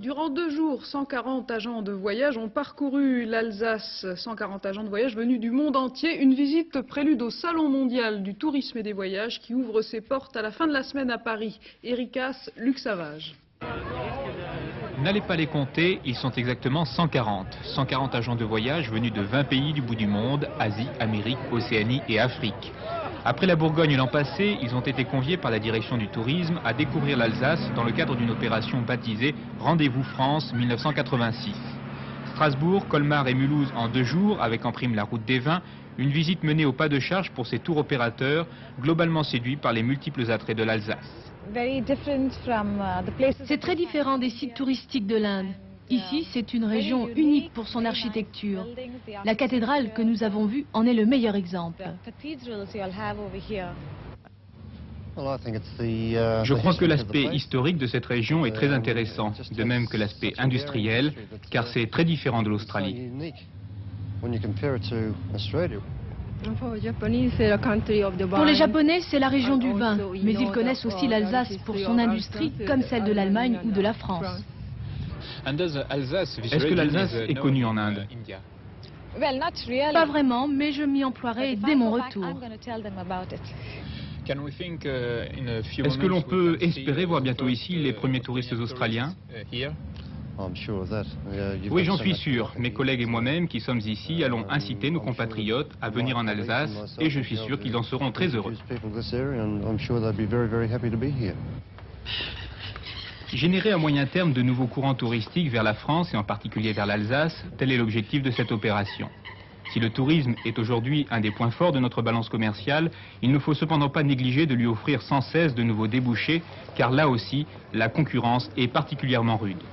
Durant 2 jours, 140 agents de voyage ont parcouru l'Alsace, 140 agents de voyage venus du monde entier. Une visite prélude au Salon mondial du tourisme et des voyages qui ouvre ses portes à la fin de la semaine à Paris. Ericas, Luc Savage. N'allez pas les compter, ils sont exactement 140. 140 agents de voyage venus de 20 pays du bout du monde, Asie, Amérique, Océanie et Afrique. Après la Bourgogne l'an passé, ils ont été conviés par la direction du tourisme à découvrir l'Alsace dans le cadre d'une opération baptisée Rendez-vous France 1986. Strasbourg, Colmar et Mulhouse en 2 jours, avec en prime la route des vins, une visite menée au pas de charge pour ces tours opérateurs, globalement séduits par les multiples attraits de l'Alsace. C'est très différent des sites touristiques de l'Inde. Ici, c'est une région unique pour son architecture. La cathédrale que nous avons vue en est le meilleur exemple. Je crois que l'aspect historique de cette région est très intéressant, de même que l'aspect industriel, car c'est très différent de l'Australie. Pour les Japonais, c'est la région du vin, mais ils connaissent aussi l'Alsace pour son industrie, comme celle de l'Allemagne ou de la France. Est-ce que l'Alsace est connue en Inde? Pas vraiment, mais je m'y emploierai dès mon retour. Est-ce que l'on peut espérer voir bientôt ici les premiers touristes australiens? Oui, j'en suis sûr. Mes collègues et moi-même qui sommes ici allons inciter nos compatriotes à venir en Alsace et je suis sûr qu'ils en seront très heureux. Générer à moyen terme de nouveaux courants touristiques vers la France et en particulier vers l'Alsace, tel est l'objectif de cette opération. Si le tourisme est aujourd'hui un des points forts de notre balance commerciale, il ne faut cependant pas négliger de lui offrir sans cesse de nouveaux débouchés, car là aussi, la concurrence est particulièrement rude.